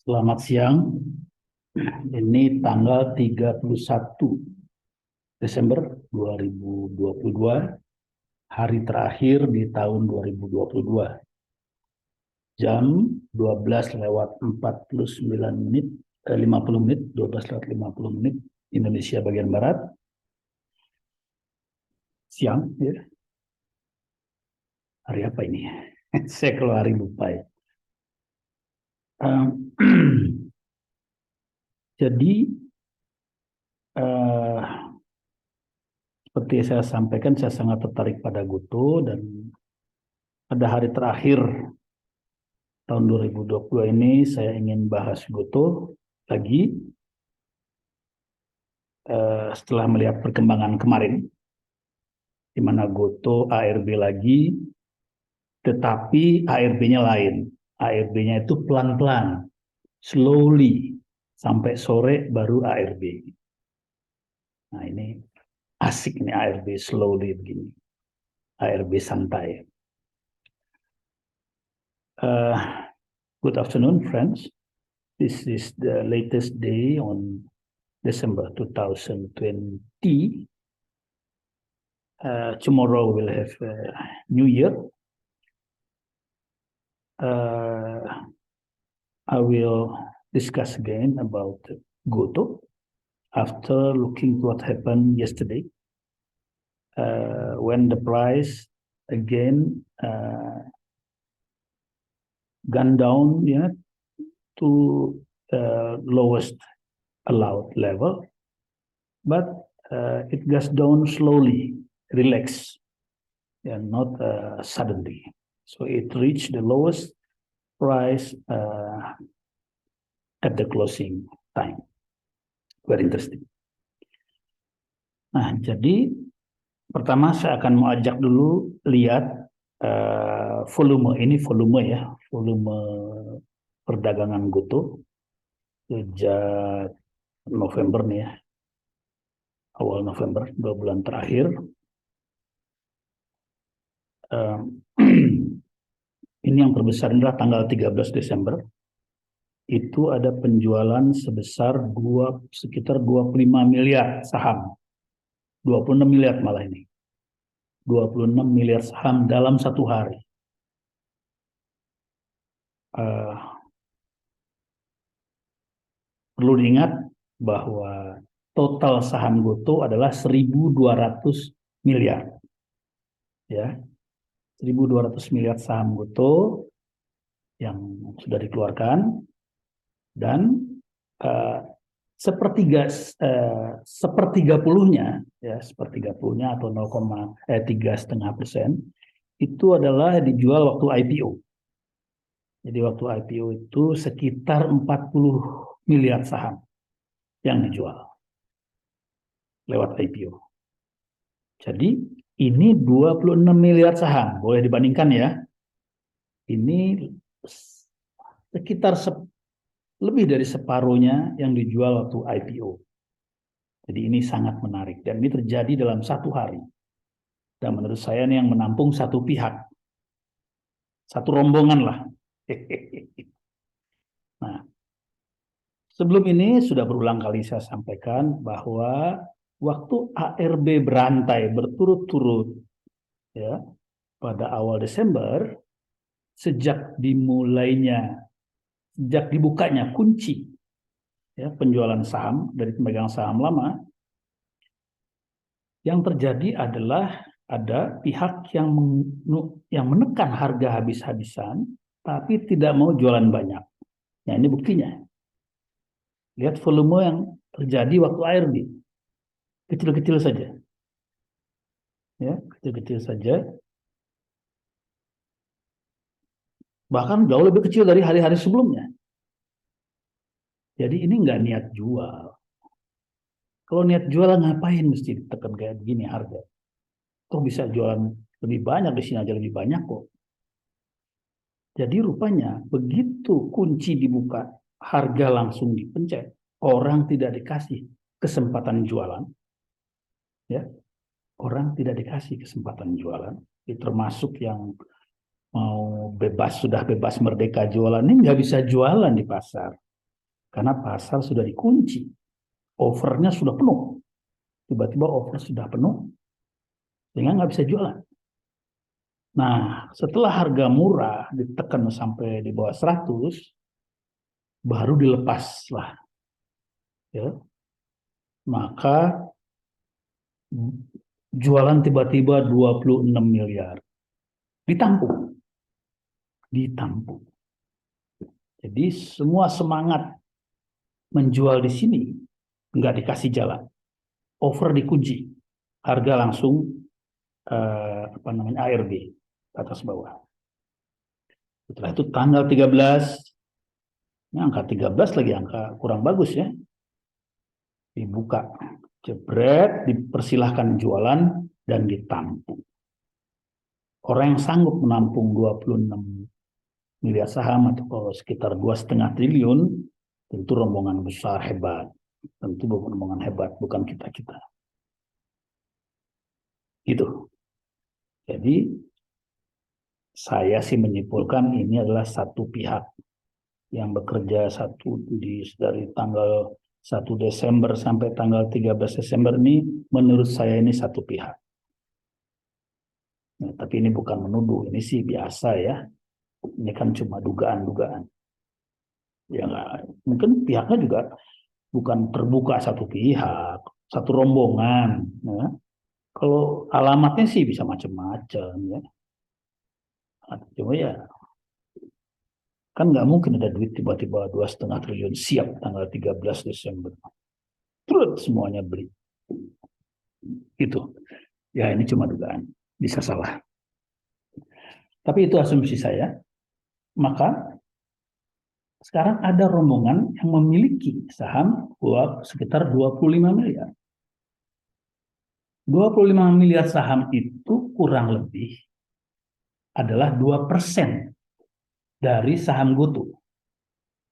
Selamat siang. Ini tanggal 31 Desember 2022, hari terakhir di tahun 2022. Jam 12 lewat 49 menit, 50 menit, 12 lewat 50 menit Indonesia bagian Barat. Siang, ya. Hari apa ini? Saya kalau hari lupa ya. Jadi, eh, seperti saya sampaikan, saya sangat tertarik pada Goto, dan pada hari terakhir tahun 2022 ini saya ingin bahas Goto lagi setelah melihat perkembangan kemarin, di mana Goto ARB lagi, tetapi ARB-nya lain. ARB-nya itu pelan-pelan, slowly, sampai sore baru ARB. Nah ini asik nih ARB slowly begini, ARB santai. Good afternoon, friends. This is the latest day on December 2020. Tomorrow we'll have New Year. I will discuss again about Goto after looking what happened yesterday when the price again gone down to lowest allowed level, but it goes down slowly, relax, and not suddenly. So it reached the lowest price at the closing time. Very interesting. Nah, jadi pertama saya akan mau ajak dulu lihat volume. Ini volume ya, volume perdagangan Goto sejak November nih ya, awal November, 2 bulan terakhir. Ini yang terbesar adalah tanggal 13 Desember. Itu ada penjualan sebesar sekitar 25 miliar saham. 26 miliar malah ini. 26 miliar saham dalam satu hari. Perlu diingat bahwa total saham Goto adalah 1.200 miliar. Ya. 1.200 miliar saham Goto yang sudah dikeluarkan, dan sepertiga puluhnya atau 3,5% itu adalah dijual waktu IPO. Jadi waktu IPO itu sekitar 40 miliar saham yang dijual lewat IPO. Jadi ini 26 miliar saham, boleh dibandingkan ya. Ini sekitar lebih dari separuhnya yang dijual waktu IPO. Jadi ini sangat menarik, dan ini terjadi dalam satu hari. Dan menurut saya ini yang menampung satu pihak, satu rombongan lah. Nah, sebelum ini sudah berulang kali saya sampaikan bahwa waktu ARB berantai berturut-turut ya pada awal Desember, sejak dibukanya kunci ya penjualan saham dari pemegang saham lama, yang terjadi adalah ada pihak yang menekan harga habis-habisan tapi tidak mau jualan banyak. Nah, ini buktinya. Lihat volume yang terjadi waktu ARB. Kecil-kecil saja. Ya, kecil-kecil saja. Bahkan jauh lebih kecil dari hari-hari sebelumnya. Jadi ini nggak niat jual. Kalau niat jual ngapain mesti ditekan kayak begini harga? Kok bisa jualan lebih banyak, di sini aja lebih banyak kok. Jadi rupanya begitu kunci dibuka, harga langsung dipencet, orang tidak dikasih kesempatan jualan. Ya, orang tidak dikasih kesempatan jualan. Itu termasuk yang mau sudah bebas merdeka jualan, ini nggak bisa jualan di pasar. Karena pasar sudah dikunci. Overnya sudah penuh. Tiba-tiba over sudah penuh, sehingga nggak bisa jualan. Nah, setelah harga murah ditekan sampai di bawah 100, baru dilepas lah. Ya. Maka jualan tiba-tiba 26 miliar. Ditampung. Ditampung. Jadi semua semangat menjual di sini nggak dikasih jalan. Over dikunci. Harga langsung ARB atas bawah. Setelah itu tanggal 13, ini angka 13 lagi angka kurang bagus ya. Dibuka, jebret, dipersilahkan jualan dan ditampung. Orang yang sanggup menampung 26 miliar saham atau kalau sekitar 2,5 triliun, tentu rombongan besar hebat. Tentu rombongan hebat, bukan kita-kita. Gitu. Jadi saya sih menyimpulkan ini adalah satu pihak yang bekerja dari tanggal 1 Desember sampai tanggal 13 Desember ini, menurut saya ini satu pihak. Nah, tapi ini bukan menuduh, ini sih biasa ya. Ini kan cuma dugaan-dugaan. Ya mungkin pihaknya juga bukan terbuka satu pihak, satu rombongan. Ya. Kalau alamatnya sih bisa macam-macam ya. Cuma ya kan nggak mungkin ada duit tiba-tiba 2,5 triliun siap tanggal 13 Desember. Terus semuanya beli. Itu. Ya ini cuma dugaan. Bisa salah. Tapi itu asumsi saya. Maka sekarang ada rombongan yang memiliki saham sekitar 25 miliar. 25 miliar saham itu kurang lebih adalah 2% dari saham GoTo.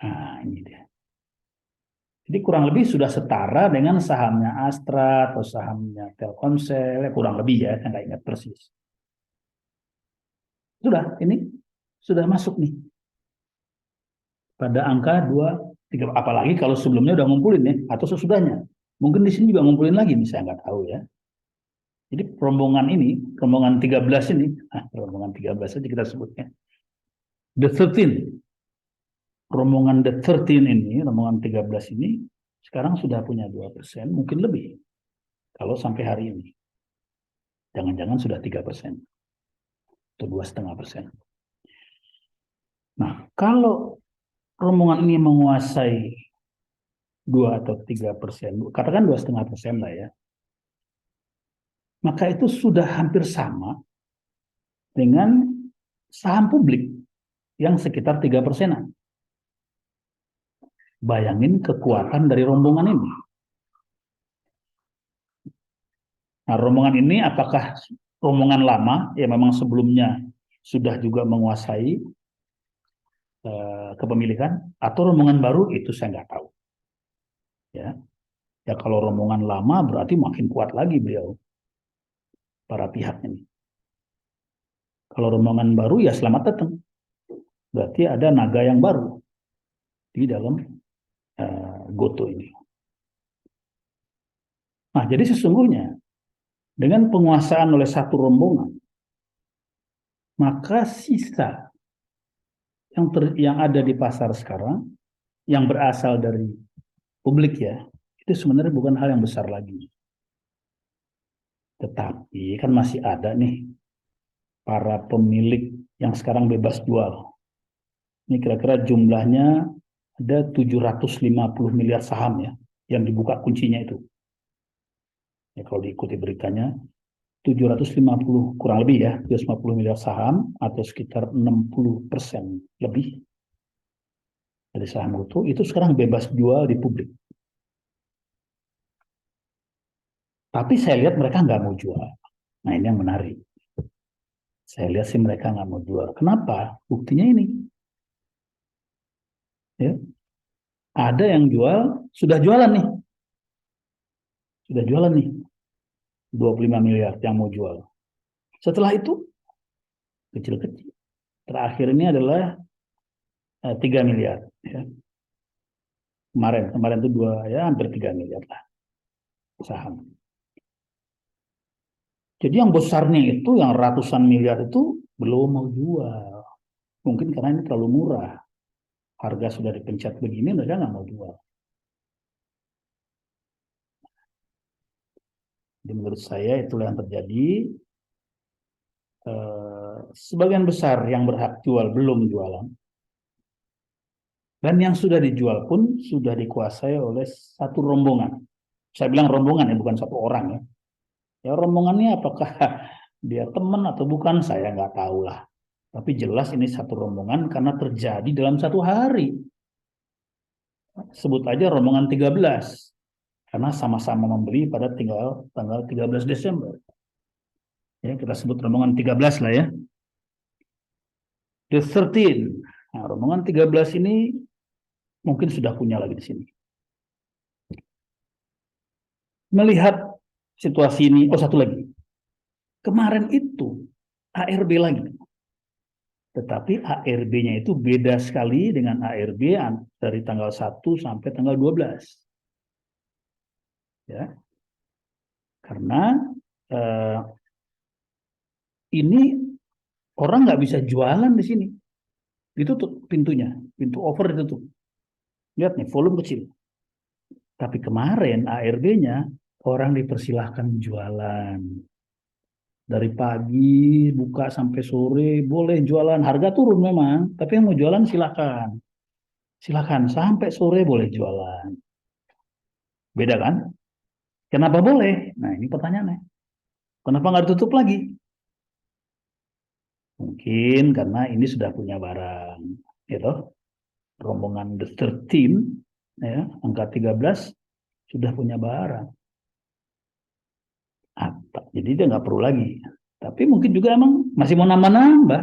Nah, ini dia. Jadi kurang lebih sudah setara dengan sahamnya Astra atau sahamnya Telkomsel, kurang lebih ya, saya nggak ingat persis. Sudah, ini sudah masuk nih. Pada angka 2, 3, apalagi kalau sebelumnya udah ngumpulin ya, atau sesudahnya. Mungkin di sini juga ngumpulin lagi nih, saya nggak tahu ya. Jadi rombongan 13 ini, rombongan 13 aja kita sebutnya. The 13, rombongan The 13 ini, rombongan 13 ini, sekarang sudah punya 2%, mungkin lebih. Kalau sampai hari ini. Jangan-jangan sudah 3%. Atau 2,5%. Nah, kalau rombongan ini menguasai 2 atau 3%, katakan 2,5% lah ya, maka itu sudah hampir sama dengan saham publik yang sekitar 3%. Bayangin kekuatan dari rombongan ini. Nah, rombongan ini apakah rombongan lama yang memang sebelumnya sudah juga menguasai kepemilikan, atau rombongan baru, itu saya nggak tahu. Ya, ya kalau rombongan lama berarti makin kuat lagi beliau, para pihak ini. Kalau rombongan baru ya selamat datang. Berarti ada naga yang baru di dalam GoTo ini. Nah, jadi sesungguhnya dengan penguasaan oleh satu rombongan, maka sisa yang ada di pasar sekarang, yang berasal dari publik ya, itu sebenarnya bukan hal yang besar lagi. Tetapi kan masih ada nih para pemilik yang sekarang bebas jual. Ini kira-kira jumlahnya ada 750 miliar saham ya, yang dibuka kuncinya itu. Ya, kalau diikuti beritanya, 750 kurang lebih ya, 750 miliar saham atau sekitar 60% lebih dari saham itu sekarang bebas jual di publik. Tapi saya lihat mereka nggak mau jual. Nah ini yang menarik. Saya lihat sih mereka nggak mau jual. Kenapa? Buktinya ini. Ya. Ada yang jual, sudah jualan nih. Sudah jualan nih. 25 miliar yang mau jual. Setelah itu, kecil-kecil. Terakhir ini adalah 3 miliar. Ya. Kemarin itu hampir 3 miliar lah saham. Jadi yang besarnya itu, yang ratusan miliar itu belum mau jual. Mungkin karena ini terlalu murah. Harga sudah dipencet begini, mereka nggak mau jual. Jadi menurut saya itulah yang terjadi. Sebagian besar yang berhak jual belum jualan. Dan yang sudah dijual pun sudah dikuasai oleh satu rombongan. Saya bilang rombongan ya, bukan satu orang ya. Ya rombongannya apakah dia teman atau bukan, saya nggak tahu lah. Tapi jelas ini satu rombongan karena terjadi dalam satu hari. Sebut aja rombongan 13. Karena sama-sama membeli pada tanggal 13 Desember. Ya, kita sebut rombongan 13 lah ya. The 13. Nah, rombongan 13 ini mungkin sudah punya lagi di sini. Melihat situasi ini, satu lagi. Kemarin itu ARB lagi. Tetapi ARB-nya itu beda sekali dengan ARB dari tanggal 1 sampai tanggal 12. Ya. Karena ini orang nggak bisa jualan di sini. Ditutup pintunya, pintu over ditutup. Lihat nih, volume kecil. Tapi kemarin ARB-nya orang dipersilahkan jualan. Dari pagi buka sampai sore boleh jualan. Harga turun memang, tapi yang mau jualan silakan. Silakan sampai sore boleh jualan. Beda kan? Kenapa boleh? Nah ini pertanyaannya. Kenapa nggak ditutup lagi? Mungkin karena ini sudah punya barang, gitu. Rombongan The 13, ya, angka 13 sudah punya barang. Jadi dia nggak perlu lagi. Tapi mungkin juga emang masih mau nambah-nambah.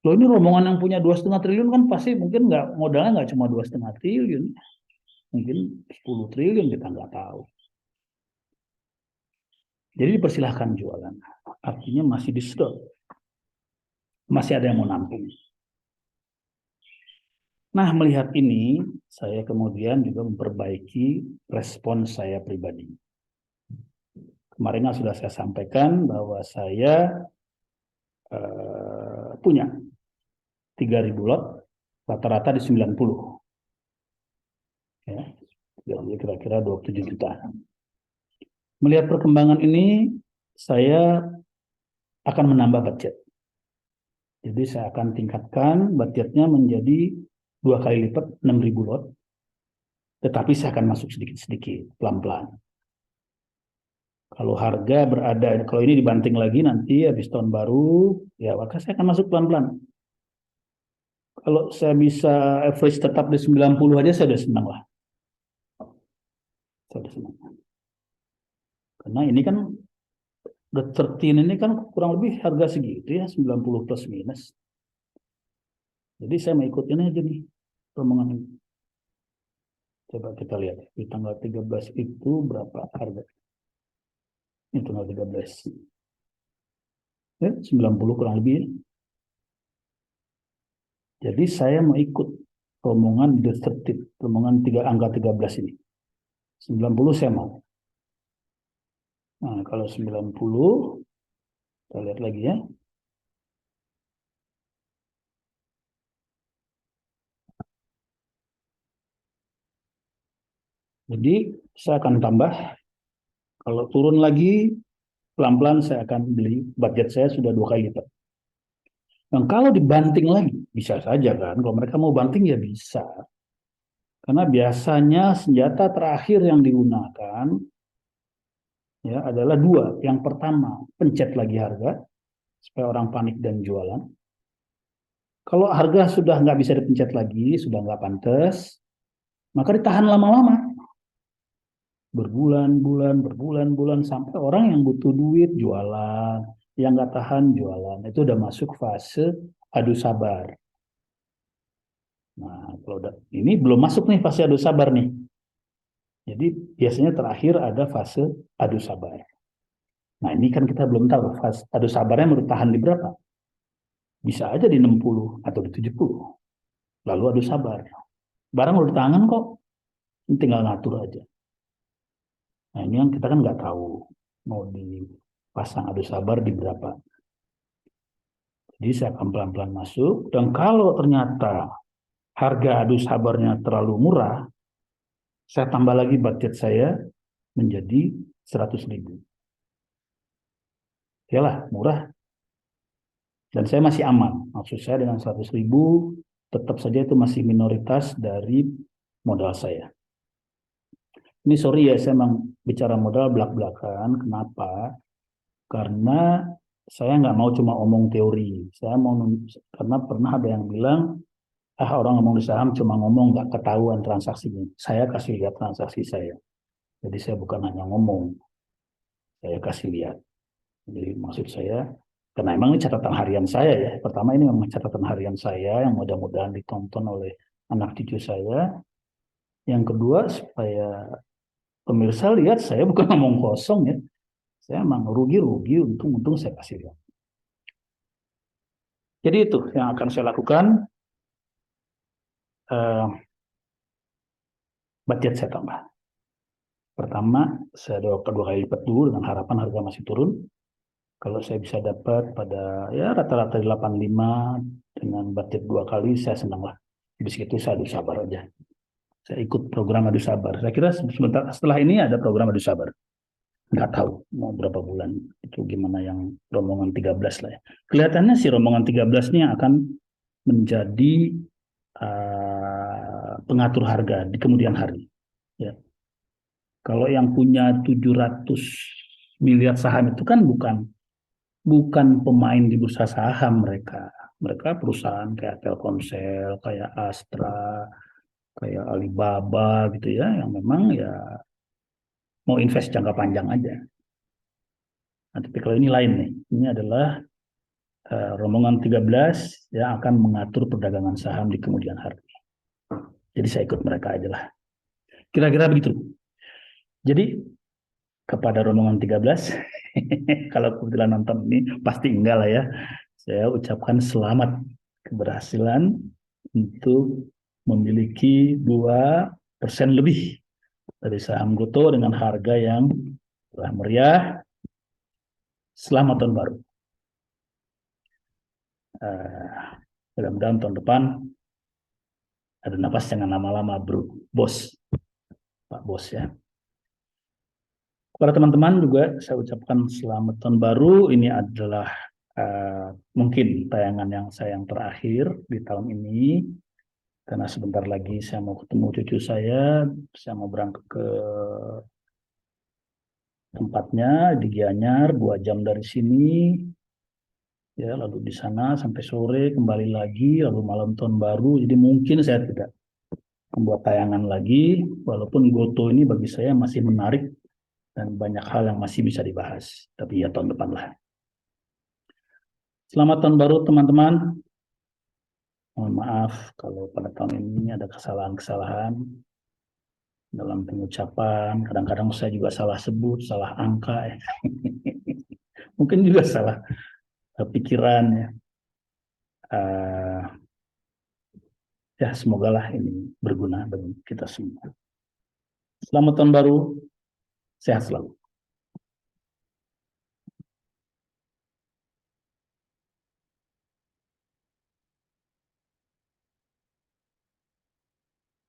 Loh ini rombongan yang punya 2,5 triliun kan pasti mungkin nggak, modalnya nggak cuma 2,5 triliun, mungkin 10 triliun kita nggak tahu. Jadi dipersilahkan jualan, artinya masih di stop, masih ada yang mau nampung. Nah melihat ini, saya kemudian juga memperbaiki respon saya pribadi. Kemarin sudah saya sampaikan bahwa saya punya 3.000 lot, rata-rata di 90. Ya, jadi kira-kira 27 juta. Melihat perkembangan ini, saya akan menambah budget. Jadi saya akan tingkatkan budgetnya menjadi 2 kali lipat, 6.000 lot. Tetapi saya akan masuk sedikit-sedikit, pelan-pelan. Kalau harga berada, kalau ini dibanting lagi nanti habis tahun baru, ya maka saya akan masuk pelan-pelan. Kalau saya bisa average tetap di 90 aja, saya sudah senang lah. Saya sudah senang. Karena ini kan The 13 ini kan kurang lebih harga segitu ya, 90 plus minus. Jadi saya mau ikut ini aja nih, rombongan ini. Coba kita lihat, di tanggal 13 itu berapa harga? Ini tanggal 13. Ya, 90 kurang lebih ya. Jadi saya mau ikut rombongan The 13, rombongan angka 13 ini. 90 saya mau. Nah, kalau 90, kita lihat lagi ya. Jadi saya akan tambah, kalau turun lagi, pelan-pelan saya akan beli, budget saya sudah 2 kali lipat. Dan kalau dibanting lagi, bisa saja kan, kalau mereka mau banting ya bisa. Karena biasanya senjata terakhir yang digunakan ya adalah 2. Yang pertama, pencet lagi harga, supaya orang panik dan jualan. Kalau harga sudah nggak bisa dipencet lagi, sudah nggak pantas, maka ditahan lama-lama. Berbulan-bulan, sampai orang yang butuh duit jualan, yang nggak tahan jualan. Itu udah masuk fase adu sabar. Nah, kalau ini belum masuk nih fase adu sabar nih. Jadi biasanya terakhir ada fase adu sabar. Nah, ini kan kita belum tahu fase adu sabarnya mau tahan di berapa. Bisa aja di 60 atau di 70. Lalu adu sabar. Barang udah di tangan kok, ini tinggal ngatur aja. Nah ini yang kita kan nggak tahu mau dipasang adu sabar di berapa. Jadi saya akan pelan-pelan masuk. Dan kalau ternyata harga adu sabarnya terlalu murah, saya tambah lagi budget saya menjadi 100.000. Yalah, murah. Dan saya masih aman. Maksud saya dengan 100.000, tetap saja itu masih minoritas dari modal saya. Ini sorry ya, saya memang bicara modal belak-belakan. Kenapa? Karena saya nggak mau cuma omong teori. Saya mau, karena pernah ada yang bilang, orang ngomong di saham cuma ngomong nggak ketahuan transaksinya. Saya kasih lihat transaksi saya. Jadi saya bukan hanya ngomong, saya kasih lihat. Jadi maksud saya, karena emang ini catatan harian saya ya. Pertama ini memang catatan harian saya yang mudah-mudahan ditonton oleh anak cucu saya. Yang kedua supaya pemirsa lihat saya bukan ngomong kosong ya. Saya emang rugi-rugi, untung-untung saya kasih lihat. Jadi itu yang akan saya lakukan. Budget saya tambah. Pertama, saya dua kali lipat dulu dengan harapan harga masih turun. Kalau saya bisa dapat pada ya rata-rata 85 dengan budget 2 kali, saya senang lah. Habis itu saya adu sabar aja. Saya ikut program adu sabar. Saya kira sebentar setelah ini ada program adu sabar. Nggak tahu mau berapa bulan. Itu gimana yang rombongan 13 lah ya. Kelihatannya si rombongan 13 ini akan menjadi pengatur harga di kemudian hari. Ya. Kalau yang punya 700 miliar saham itu kan bukan pemain di bursa saham mereka. Mereka perusahaan kayak Telkomsel, kayak Astra, kayak Alibaba gitu ya, yang memang ya mau invest jangka panjang aja. Nah, tapi kalau ini lain nih. Ini adalah rombongan 13 yang akan mengatur perdagangan saham di kemudian hari. Jadi saya ikut mereka aja lah. Kira-kira begitu. Jadi kepada rombongan 13, kalau kebetulan nonton ini pasti enggak lah ya. Saya ucapkan selamat keberhasilan untuk memiliki 2% lebih dari saham Goto dengan harga yang murah meriah. Selamat tahun baru. Mudah-mudahan tahun depan ada napas jangan lama-lama bro, bos, Pak Bos ya. Kepada teman-teman juga saya ucapkan selamat tahun baru. Ini adalah mungkin tayangan yang terakhir di tahun ini. Karena sebentar lagi saya mau ketemu cucu saya mau berangkat ke tempatnya di Gianyar 2 jam dari sini, ya lalu di sana sampai sore kembali lagi, lalu malam tahun baru. Jadi mungkin saya tidak membuat tayangan lagi, walaupun Goto ini bagi saya masih menarik dan banyak hal yang masih bisa dibahas. Tapi ya tahun depan lah. Selamat tahun baru teman-teman. Mohon maaf kalau pada tahun ini ada kesalahan-kesalahan dalam pengucapan. Kadang-kadang saya juga salah sebut, salah angka. Mungkin juga salah pikiran ya. Ya semogalah ini berguna bagi kita semua. Selamat tahun baru, sehat selalu.